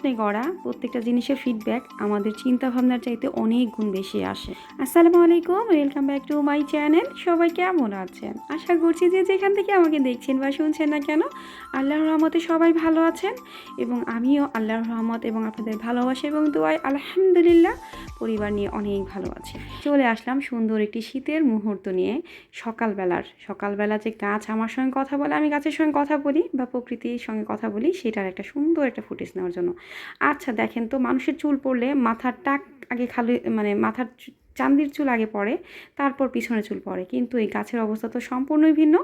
যত্নে গড়া প্রত্যেকটা জিনিসের ফিডব্যাক আমাদের চিন্তা ভাবনার চাইতে অনেক গুণ বেশি আসে। আসসালামু আলাইকুম, welcome back to my channel. সবাই কেমন আছেন? আশা করছি যে যেখান থেকে আমাকে দেখছেন বা শুনছেন না কেন, আল্লাহর রহমতে সবাই ভালো আছেন এবং আমিও আল্লাহর রহমত এবং আপনাদের ভালোবাসা এবং দোয়ায় আলহামদুলিল্লাহ পরিবার নিয়ে অনেক ভালো আছি। চলে আসলাম সুন্দর একটি শীতের মুহূর্ত নিয়ে। সকালবেলা যে গাছ আমার সঙ্গে কথা বলে, আমি গাছের সঙ্গে কথা বলি বা প্রকৃতির সঙ্গে কথা বলি, সেটার একটা সুন্দর একটা ফুটেজ নেওয়ার জন্য। আচ্ছা দেখেন তো, মানুষের চুল পড়লে মাথার টাক আগে খালি, মানে মাথার চান্দির চুল আগে পড়ে, তারপর পিছনে চুল পড়ে, কিন্তু এই গাছের অবস্থা তো সম্পূর্ণই ভিন্ন।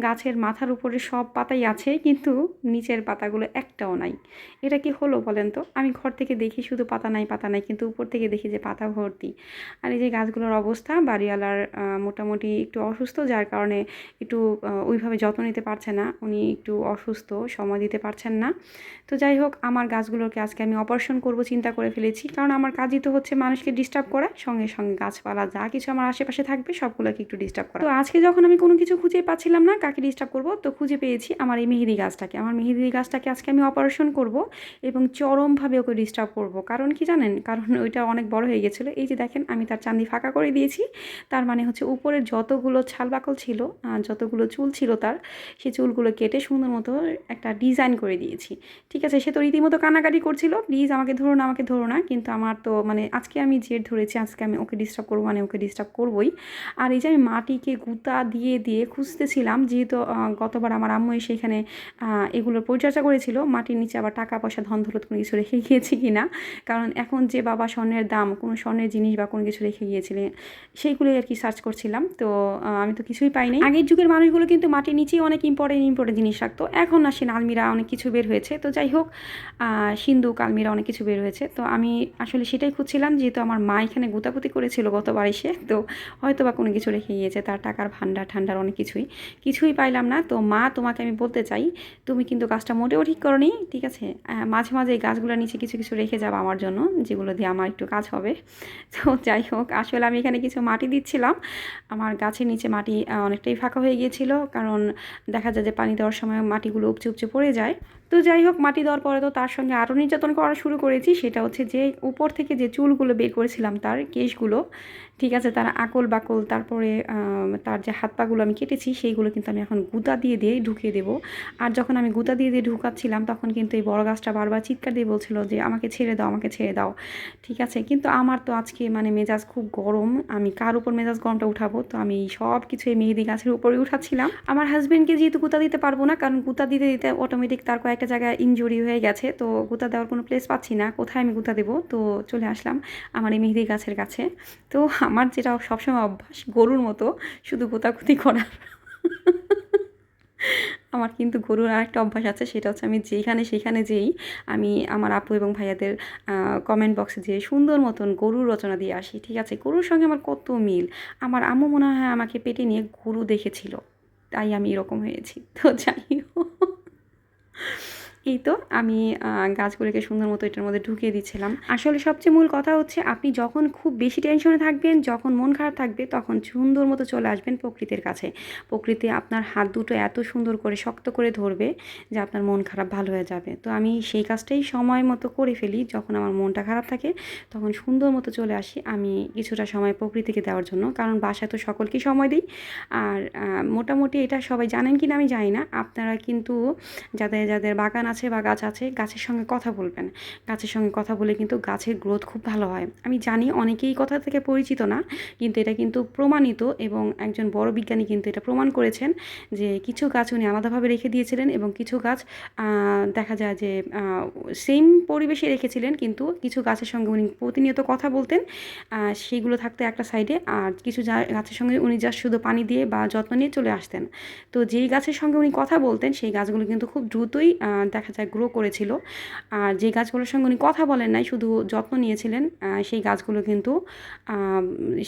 গাছের মাথার উপরে সব পাতাই আছে, কিন্তু নিচের পাতাগুলো একটাও নাই। এটা কি হলো বলেন তো? আমি ঘর থেকে দেখি শুধু পাতা নাই পাতা নাই, কিন্তু উপর থেকে দেখি যে পাতা ভর্তি। আর এই যে গাছগুলোর অবস্থা, বাড়িওয়ালার মোটামুটি একটু অসুস্থ, যার কারণে একটু ওইভাবে যত্ন নিতে পারছে না। উনি একটু অসুস্থ, সময় দিতে পারছেন না। তো যাই হোক, আমার গাছগুলোকে আজকে আমি অপারেশন করব চিন্তা করে ফেলেছি, কারণ আমার কাজই তো হচ্ছে মানুষকে ডিস্টার্ব করা, সঙ্গে সঙ্গে গাছপালা যা কিছু আমার আশেপাশে থাকবে সবগুলোকে একটু ডিস্টার্ব করা। তো আজকে যখন আমি কোনো কিছু খুঁজে পাচ্ছিলাম না কাকে ডিস্টার্ব করব, তো খুঁজে পেয়েছি আমার এই মেহেদি গাছটাকে। আমার মেহেদি গাছটাকে আজকে আমি অপারেশন করব এবং চরমভাবে ওকে ডিস্টার্ব করব। কারণ কি জানেন? কারণ ওইটা অনেক বড় হয়ে গেছিলো। এই যে দেখেন, আমি তার চান্দি ফাঁকা করে দিয়েছি। তার মানে হচ্ছে উপরের যতগুলো ছালবাকল ছিল, যতগুলো চুল ছিল তার, সেই চুলগুলো কেটে সুন্দর মতো একটা ডিজাইন করে দিয়েছি। ঠিক আছে, সে তো রীতিমতো কান্নাকাটি করছিল, প্লিজ আমাকে ধরো না, আমাকে ধরো না। কিন্তু আমার তো মানে আজকে আমি জেদ ধরেছি, আজকে আমি ওকে ডিস্টার্ব করবো, মানে ওকে ডিস্টার্ব করবোই। আর এই যে আমি মাটিকে গুঁতা দিয়ে দিয়ে খুঁজতেছিলাম, যেহেতু গতবার আমার আম্মু এসে এখানে এগুলোর পরিচর্যা করেছিল, মাটির নিচে আবার টাকা পয়সা ধন দৌলত কোনো কিছু রেখে গিয়েছি কি না। কারণ এখন যে বাবা স্বর্ণের দাম, কোনো স্বর্ণের জিনিস বা কোনো কিছু রেখে গিয়েছিলেন, সেইগুলোই আর কি সার্চ করছিলাম। তো আমি তো কিছুই পাইনি। আগের যুগের মানুষগুলো কিন্তু মাটির নিচেই অনেক ইম্পর্টেন্ট জিনিস রাখতো। এখন আসে আলমিরা অনেক কিছু বের হয়েছে। তো যাই হোক, সিন্ধুক, আলমিরা অনেক কিছু বের হয়েছে। তো আমি আসলে সেটাই খুঁজছিলাম, যেহেতু আমার মা এখানে গুতাগুতি করেছিল গতবার এসে, তো হয়তো বা কোনো কিছু রেখে গিয়েছে, তার টাকার ঠান্ডার অনেক কিছুই পাইলাম না। তো মা, তোমাকে আমি বলতে চাই, তুমি কিন্তু গাছটা মোটেও ঠিক করোনি, ঠিক আছে? মাঝে মাঝে এই গাছগুলোর নিচে কিছু কিছু রেখে যাবো আমার জন্য, যেগুলো দিয়ে আমার একটু কাজ হবে। তো যাই হোক, আসলে আমি এখানে কিছু মাটি দিচ্ছিলাম। আমার গাছের নিচে মাটি অনেকটাই ফাঁকা হয়ে গিয়েছিল, কারণ দেখা যায় যে পানি দেওয়ার সময় মাটিগুলো উপচে উপচে পড়ে যায়। তো যাই হোক, মাটি দেওয়ার পরে তো তার সঙ্গে আরও নির্যাতন করা শুরু করেছি। সেটা হচ্ছে যে উপর থেকে যে চুলগুলো বের করেছিলাম, তার কেশগুলো, ঠিক আছে, তার আকল বাকল, তারপরে তার যে হাত পাগুলো আমি কেটেছি, সেইগুলো কিন্তু আমি এখন গুঁতা দিয়ে দিয়ে ঢুকিয়ে দেবো। আর যখন আমি গুঁতা দিয়ে দিয়ে ঢুকাচ্ছিলাম, তখন কিন্তু এই বড় গাছটা বারবার চিৎকার দিয়ে বলছিল যে আমাকে ছেড়ে দাও, আমাকে ছেড়ে দাও। ঠিক আছে, কিন্তু আমার তো আজকে মানে মেজাজ খুব গরম, আমি কার উপর মেজাজ গরমটা উঠাবো? তো আমি সব কিছু এই মেহেদি গাছের উপরে উঠাচ্ছিলাম। আমার হাজব্যান্ডকে যেহেতু গুঁতা দিতে পারবো না, কারণ গুঁতা দিতে দিতে অটোমেটিক তার কয়েকটা জায়গায় ইনজুরি হয়ে গেছে, তো গুঁতা দেওয়ার কোনো প্লেস পাচ্ছি না, কোথায় আমি গুঁতা দেবো। তো চলে আসলাম আমার এই মেহেদি গাছের কাছে। তো আমার যেটা সবসময় অভ্যাস, গরুর মতো শুধু গোতাগুতি করার। আমার কিন্তু গরুর আরেকটা অভ্যাস আছে, সেটা হচ্ছে আমি যেখানে সেখানে যেই আমি আমার আপু এবং ভাইয়াদের কমেন্ট বক্সে যেয়ে সুন্দর মতন গরুর রচনা দিয়ে আসি। ঠিক আছে, গরুর সঙ্গে আমার কত মিল। আমার আম্মু মনে হয় আমাকে পেটে নিয়ে গরু দেখেছিল, তাই আমি এরকম হয়েছি। তো যাই হোক, এই তো আমি গাছগুলোকে সুন্দর মতো এটার মধ্যে ঢুকিয়ে দিচ্ছিলাম। আসলে সবচেয়ে মূল কথা হচ্ছে, আপনি যখন খুব বেশি টেনশনে থাকবেন, যখন মন খারাপ থাকবে, তখন সুন্দর মতো চলে আসবেন প্রকৃতির কাছে। প্রকৃতি আপনার হাত দুটো এত সুন্দর করে শক্ত করে ধরবে যে আপনার মন খারাপ ভালো হয়ে যাবে। তো আমি সেই কাজটাই সময় মতো করে ফেলি। যখন আমার মনটা খারাপ থাকে, তখন সুন্দর মতো চলে আসি আমি কিছুটা সময় প্রকৃতিকে দেওয়ার জন্য, কারণ বাসায় তো সকলকেই সময় দিই। আর মোটামুটি এটা সবাই জানেন কি না আমি জানি না, আপনারা কিন্তু যাদের যাদের বাগান আছে বা গাছ আছে, গাছের সঙ্গে কথা বলবেন। গাছের সঙ্গে কথা বলে কিন্তু গাছের গ্রোথ খুব ভালো হয়। আমি জানি অনেকেই কথা থেকে পরিচিত না, কিন্তু এটা কিন্তু প্রমাণিত, এবং একজন বড় বিজ্ঞানী কিন্তু এটা প্রমাণ করেছেন যে কিছু গাছ উনি আলাদাভাবে রেখে দিয়েছিলেন, এবং কিছু গাছ দেখা যায় যে সেম পরিবেশে রেখেছিলেন, কিন্তু কিছু গাছের সঙ্গে উনি প্রতিনিয়ত কথা বলতেন, সেইগুলো থাকতে একটা সাইডে, আর কিছু গাছের সঙ্গে উনি জাস্ট শুধু পানি দিয়ে বা যত্ন নিয়ে চলে আসতেন। তো যেই গাছের সঙ্গে উনি কথা বলতেন, সেই গাছগুলো কিন্তু খুব দ্রুতই দেখা যায় গ্রো করেছিল। আর যে গাছগুলোর সঙ্গে উনি কথা বলেন নাই, শুধু যত্ন নিয়েছিলেন, সেই গাছগুলো কিন্তু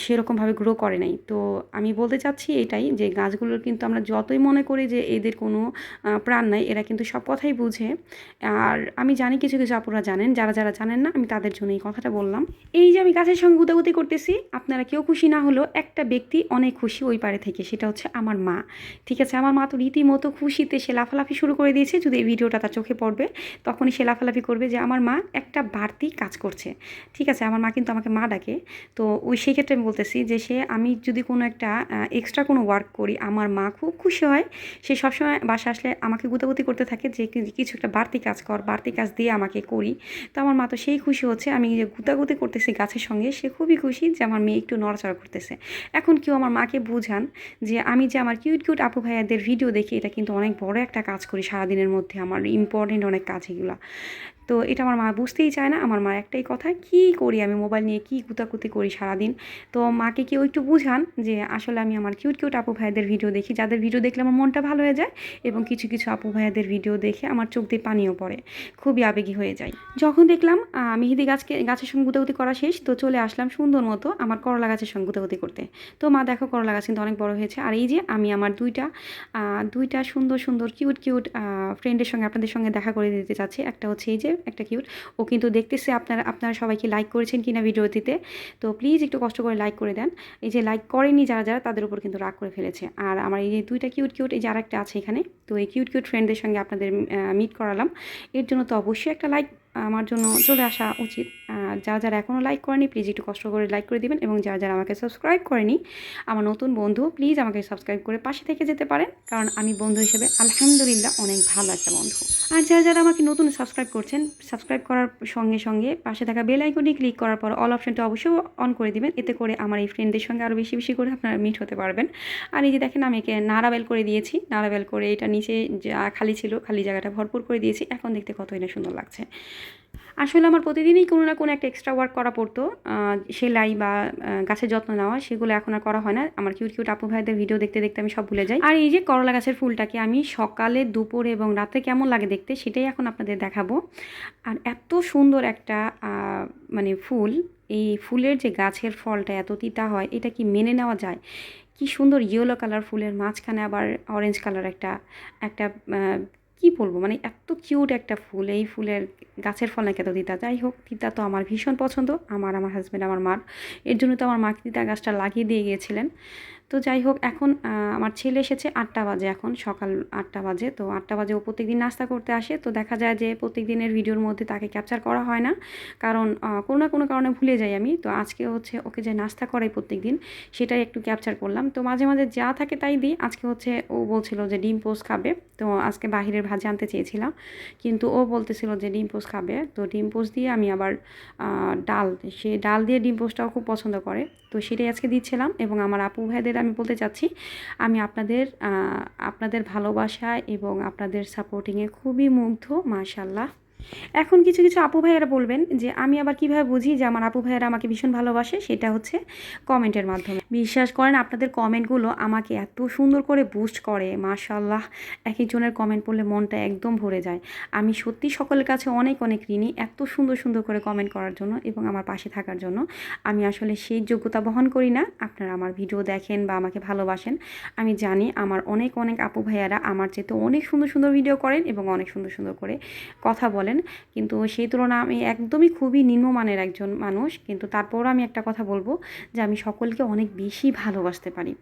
সেরকমভাবে গ্রো করে নাই। তো আমি বলতে চাচ্ছি এটাই, যে গাছগুলোর কিন্তু আমরা যতই মনে করি যে এদের কোনো প্রাণ নাই, এরা কিন্তু সব কথাই বুঝে। আর আমি জানি কিছু কিছু আপুরা জানেন, যারা যারা জানেন না, আমি তাদের জন্য এই কথাটা বললাম। এই যে আমি গাছের সঙ্গে গুতাগুতি করতেছি, আপনারা কেউ খুশি না হলেও একটা ব্যক্তি অনেক খুশি ওই পারে থেকে, সেটা হচ্ছে আমার মা। ঠিক আছে, আমার মা তো রীতিমতো খুশিতে সে লাফালাফি শুরু করে দিয়েছে। যদি এই ভিডিওটা তার চোখে পড়বে তখনই সে লাফালাফি করবে যে আমার মা একটা বাড়তি কাজ করছে। ঠিক আছে, আমার মা কিন্তু আমাকে মা ডাকে। তো সেই ক্ষেত্রে আমি বলতেছি যে আমি যদি কোনো একটা এক্সট্রা কোনো ওয়ার্ক করি, আমার মা খুব খুশি হয়। সে সবসময় বাসা আসলে আমাকে গুতাগুতি করতে থাকে যে কিছু একটা বাড়তি কাজ কর, বাড়তি কাজ দিয়ে আমাকে করি। তো আমার মা তো সেই খুশি হচ্ছে আমি যে গুতাগুতি করতেছি গাছের সঙ্গে, সে খুবই খুশি যে আমার মেয়ে একটু নড়াচড়া করতেছে। এখন কেউ আমার মাকে বুঝান যে আমি যে আমার কিউট কিউট আপু ভাইয়াদের ভিডিও দেখি, এটা কিন্তু অনেক বড় একটা কাজ করি সারাদিনের মধ্যে, আমার ইম্পর্টেন্ট অনেক কাজ এগুলো। তো এটা আমার মা বুঝতেই চায় না। আমার মা একটাই কথা, কী করি আমি মোবাইল নিয়ে, কী কুতাকুতি করি সারাদিন। তো মাকে কেউ একটু বুঝান যে আসলে আমি আমার কিউট কিউট আপু ভাইয়াদের ভিডিও দেখি, যাদের ভিডিও দেখলে আমার মনটা ভালো হয়ে যায়, এবং কিছু কিছু আপু ভাইয়াদের ভিডিও দেখে আমার চোখ দিয়ে পানিও পড়ে, খুবই আবেগী হয়ে যায়। যখন দেখলাম মেহেদি গাছের সঙ্গে গুতাগুতি করা শেষ, তো চলে আসলাম সুন্দর মতো আমার করলা গাছের সঙ্গে গুতাগুতি করতে। তো মা দেখো করলা গাছ কিন্তু অনেক বড় হয়েছে। আর এই যে আমি আমার দুইটা সুন্দর সুন্দর কিউট কিউট ফ্রেন্ডের সঙ্গে আপনাদের সঙ্গে দেখা করে দিতে চাচ্ছি। একটা হচ্ছে এই যে একটা কিউট, ও কিন্তু দেখতেছে আপনারা সবাইকে লাইক করেছেন কিনা ভিডিওটিতে। তো প্লিজ একটু কষ্ট করে লাইক করে দেন। এই যে লাইক করেনি যারা তাদের উপর কিন্তু রাগ করে ফেলেছে। আর আমার এই যে দুইটা কিউট কিউট, এই যে আরেকটা আছে এখানে, তো এই কিউট কিউট ফ্রেন্ডদের সঙ্গে আপনাদের মিট করালাম। এর জন্য তো অবশ্যই একটা লাইক আমার জন্য চলে আসা উচিত। যারা এখনও লাইক করেনি প্লিজ একটু কষ্ট করে লাইক করে দিবেন, এবং যারা আমাকে সাবস্ক্রাইব করেনি, আমার নতুন বন্ধু, প্লিজ আমাকে সাবস্ক্রাইব করে পাশে থেকে যেতে পারেন, কারণ আমি বন্ধু হিসেবে আলহামদুলিল্লাহ অনেক ভালো একটা বন্ধু। আর যারা আমাকে নতুন সাবস্ক্রাইব করছেন, সাবস্ক্রাইব করার সঙ্গে সঙ্গে পাশে থাকা বেল আইকনটি ক্লিক করার পর অল অপশনটা অবশ্যই অন করে দিবেন। এতে করে আমার এই ফ্রেন্ডদের সঙ্গে আরও বেশি বেশি করে আপনারা মিট হতে পারবেন। আর এই যে দেখেন আমি একে নাড়াবেল করে দিয়েছি, নাড়াবেল করে এটা নিচে যা খালি ছিল, খালি জায়গাটা ভরপুর করে দিয়েছি। এখন দেখতে কতই না সুন্দর লাগছে। আসলে আমার প্রতিদিনই কোনো না কোনো একটা এক্সট্রা ওয়ার্ক করা পড়তো, সেলাই বা গাছের যত্ন নেওয়া, সেগুলো এখন আর করা হয় না। আমার কিউট কিউট আপু ভাইদের ভিডিও দেখতে দেখতে আমি সব ভুলে যাই। আর এই যে করলা গাছের ফুলটাকে আমি সকালে, দুপুরে এবং রাতে কেমন লাগে দেখতে, সেটাই এখন আপনাদের দেখাবো। আর এত সুন্দর একটা মানে ফুল, এই ফুলের যে গাছের ফলটা এত তিতা হয়, এটা কি মেনে নেওয়া যায়? কি সুন্দর ইয়েলো কালার ফুলের, মাঝখানে আবার অরেঞ্জ কালার একটা একটা কী বলবো, মানে এত কিউট একটা ফুল। এই ফুলের গাছের ফল নাকি এত তিতা। যাই হোক, তিতা তো আমার ভীষণ পছন্দ, আমার হাজব্যান্ড, আমার মার। এর জন্য তো আমার মা তিতা গাছটা লাগিয়ে দিয়ে গিয়েছিলেন। তো যাই হোক, এখন আমার ছেলে এসেছে 8টা বাজে, এখন সকাল 8টা বাজে। তো 8টা বাজে ও প্রত্যেকদিন নাস্তা করতে আসে। তো দেখা যায় যে প্রত্যেক দিনের ভিডিওর মধ্যে তাকে ক্যাপচার করা হয় না, কারণ কোনো না কোনো কারণে ভুলে যাই আমি। তো আজকে হচ্ছে ওকে যে নাস্তা করাই প্রত্যেক দিন, সেটাই একটু ক্যাপচার করলাম। তো মাঝে মাঝে যা থাকে তাই দিই। আজকে হচ্ছে ও বলছিল যে ডিম পোস্ট খাবে, তো আজকে বাহিরের ভাজি আনতে চেয়েছিলাম, কিন্তু ও বলতেছিল যে ডিম পোস্ট খাবে। তো ডিম পোস্ট দিয়ে আমি আবার সে ডাল দিয়ে ডিম পোস্টটাও খুব পছন্দ করে, তো সেটাই আজকে দিচ্ছিলাম। এবং আমার আপু ভাইদের আমি বলতে চাচ্ছি, আমি আপনাদের ভালোবাসা এবং আপনাদের সাপোর্টিংয়ে খুবই মুগ্ধ, মাশাআল্লাহ। এখন কিছু কিছু আপু ভাইয়েরা বলবেন যে আমি আবার কিভাবে বুঝি যে আমার আপু ভাইয়েরা আমাকে ভীষণ ভালোবাসে, সেটা হচ্ছে কমেন্টের মাধ্যমে। বিশ্বাস করেন, আপনাদের কমেন্টগুলো আমাকে এত সুন্দর করে বুস্ট করে, মাশাআল্লাহ। এক একজনের কমেন্ট পড়লে মনটা একদম ভরে যায়। আমি সত্যি সকলের কাছে অনেক অনেক ঋণী, এত সুন্দর সুন্দর করে কমেন্ট করার জন্য এবং আমার পাশে থাকার জন্য। আমি আসলে সেই যোগ্যতা বহন করি না। আপনারা আমার ভিডিও দেখেন বা আমাকে ভালোবাসেন, আমি জানি আমার অনেক অনেক আপু ভাইয়ারা আমার চেয়ে অনেক সুন্দর সুন্দর ভিডিও করেন এবং অনেক সুন্দর সুন্দর করে কথা বলেন, কিন্তু সেই তুলনায় আমি একদমই খুবই নিম্নমানের একজন মানুষ। কিন্তু তারপরও আমি একটা কথা বলবো যে আমি সকলকে অনেক বেশি ভালোবাসতে পারি,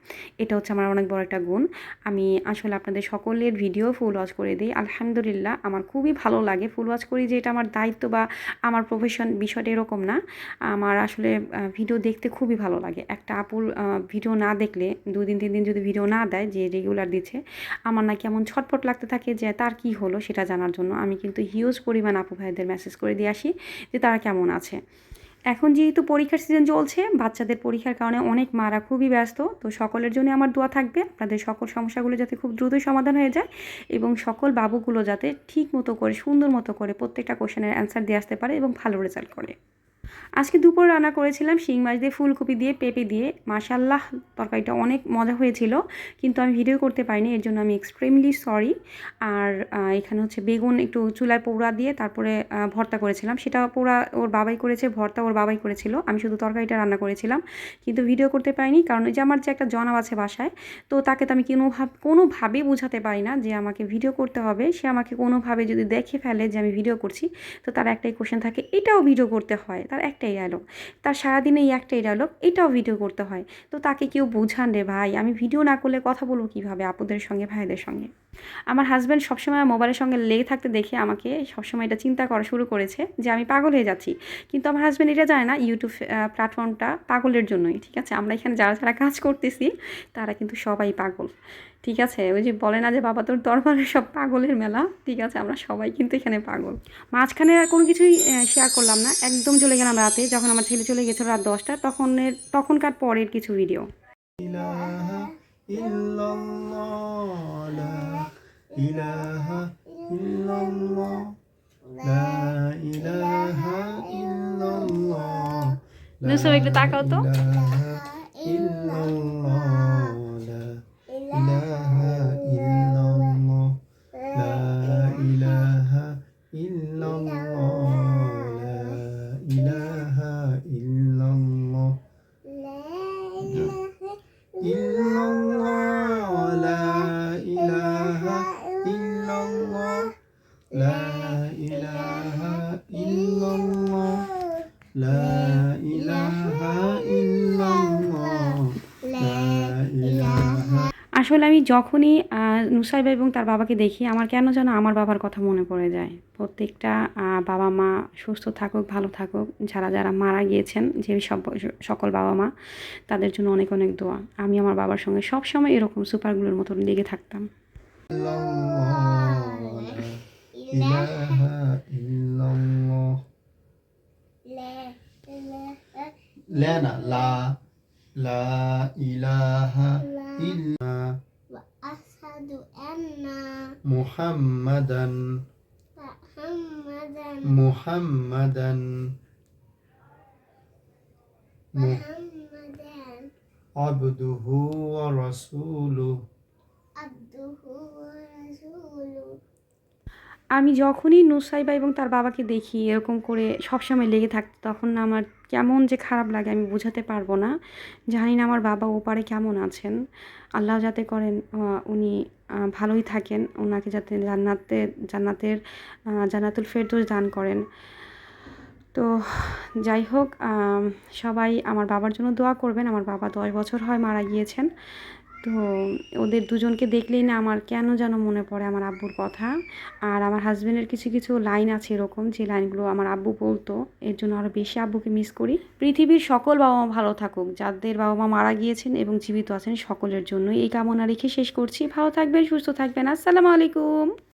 এটা হচ্ছে আমার অনেক বড় একটা গুণ। আমি আসলে আপনাদের সকলের ভিডিও ফুল ওয়াচ করে দিই, আলহামদুলিল্লাহ। আমার খুবই ভালো লাগে, ফুল ওয়াচ করি যে এটা আমার দায়িত্ব বা আমার প্রফেশন, বিষয়টা এরকম না। আমার আসলে ভিডিও দেখতে খুবই ভালো লাগে। একটা আপুর ভিডিও না দেখলে, 2 দিন 3 দিন যদি ভিডিও না দেয়, যে রেগুলার দিচ্ছে, আমার না কেমন ছটফট লাগতে থাকে যে তার কি হলো সেটা জানার জন্য। আমি কিন্তু হিউজ পরিমাণ আপু ভাইদের মেসেজ করে দিয়ে আসি যে তারা কেমন আছে। এখন যেহেতু পরীক্ষার সিজন চলছে, বাচ্চাদের পরীক্ষার কারণে অনেক মারা খুবই ব্যস্ত। তো সকলের জন্য আমার দোয়া থাকবে, আপনাদের সকল সমস্যাগুলো যাতে খুব দ্রুতই সমাধান হয়ে যায়, এবং সকল বাবুগুলো যাতে ঠিক মতো করে, সুন্দর মতো করে প্রত্যেকটা কোশ্চেনের অ্যান্সার দিয়ে আসতে পারে এবং ভালো রেজাল্ট করে। আজকে দুপুর রান্না করেছিলাম শিং মাছ দিয়ে, ফুলকপি দিয়ে, পেঁপে দিয়ে। মাশাআল্লাহ, তরকারিটা অনেক মজা হয়েছিল, কিন্তু আমি ভিডিও করতে পারিনি, এর জন্য আমি এক্সট্রিমলি সরি। আর এখানে হচ্ছে বেগুন একটু চুলায় পোড়া দিয়ে তারপরে ভর্তা করেছিলাম, সেটা পোড়া ওর বাবাই করেছে, ভর্তা ওর বাবাই করেছিল, আমি শুধু তরকারিটা রান্না করেছিলাম, কিন্তু ভিডিও করতে পারিনি। কারণ ওই যে আমার যে একটা জনাব আছে বাসায়, তো তাকে তো আমি কোনোভাবেই বোঝাতে পারি না যে আমাকে ভিডিও করতে হবে। সে আমাকে কোনোভাবে যদি দেখে ফেলে যে আমি ভিডিও করছি, তো তার একটাই কোশ্চেন থাকে, এটাও ভিডিও করতে হয়? তার একটাই ডায়লগ, তার সারাদিনে এই একটাই ডায়লগ, এটাও ভিডিও করতে হয়। তো তাকে কেউ বোঝান রে ভাই, আমি ভিডিও না করলে কথা বলবো কীভাবে আপুদের সঙ্গে, ভাইদের সঙ্গে। আমার হাজব্যান্ড সবসময় মোবাইলের সঙ্গে লেগে থাকতে দেখে আমাকে সবসময় এটা চিন্তা করা শুরু করেছে যে আমি পাগল হয়ে যাচ্ছি। কিন্তু আমার হাজব্যান্ড এটা জানে না ইউটিউব প্ল্যাটফর্মটা পাগলের জন্যই, ঠিক আছে? আমরা এখানে যারা যারা কাজ করতেছি তারা কিন্তু সবাই পাগল, ঠিক আছে? ওই যে বলে না যে বাবা তোর দরবারে সব পাগলের মেলা, ঠিক আছে? আমরা সবাই কিন্তু এখানে পাগল। মাঝখানে আর কোনো কিছুই শেয়ার করলাম না, একদম চলে গেলাম রাতে, যখন আমার ছেলে চলে গেছিলো রাত 10টা, তখনকার পরের কিছু ভিডিও। ইলাহা ইল্লাল্লাহ লা ইলাহা ইল্লাল্লাহ লা ইলাহা ইল্লাল্লাহ নুসরাত একটু তাকাও তো। ইলাহা ইল্লাল্লাহ লা ইলাহা ইল্লাল্লাহ লা ইলাহা ইল্লাল্লাহ লা ইলাহা ইল্লাল্লাহ illallah la ilaha illallah la ilaha illallah la ilaha illallah la ilaha। আসলে আমি যখনই নুসাইবা এবং তার বাবাকে দেখি আমার কেন যেন আমার বাবার কথা মনে পড়ে যায়। প্রত্যেকটা বাবা মা সুস্থ থাকুক, ভালো থাকুক, যারা যারা মারা গিয়েছেন, যে সকল বাবা মা, তাদের জন্য অনেক অনেক দোয়া। আমি আমার বাবার সঙ্গে সবসময় এরকম সুপারগুলোর মতো লেগে থাকতাম। لا إله إلا وأشهد أن محمدا عبده ورسوله। আমি যখনই নুসাইবা এবং তার বাবাকে দেখি এরকম করে সবসময় লেগে থাকতো, তখন না আমার কেমন যে খারাপ লাগে আমি বোঝাতে পারবো না। জানি না আমার বাবা ওপারে কেমন আছেন, আল্লাহ যাতে করেন উনি ভালোই থাকেন, ওনাকে যাতে জান্নাতুল ফেরদৌস দান করেন। তো যাই হোক, সবাই আমার বাবার জন্য দোয়া করবেন। আমার বাবা 10 বছর হয় মারা গিয়েছেন। তো ওদের দুজনকে দেখলেই না আমার কেন যেন মনে পড়ে আমার আব্বুর কথা। আর আমার হাজব্যান্ডের কিছু কিছু লাইন আছে এরকম, যে লাইনগুলো আমার আব্বু বলতো, এর জন্য আরও বেশি আব্বুকে মিস করি। পৃথিবীর সকল বাবা মা ভালো থাকুক, যাদের বাবা মা মারা গিয়েছেন এবং জীবিত আছেন সকলের জন্য এই কামনা রেখে শেষ করছি। ভালো থাকবেন, সুস্থ থাকবেন। আসসালামু আলাইকুম।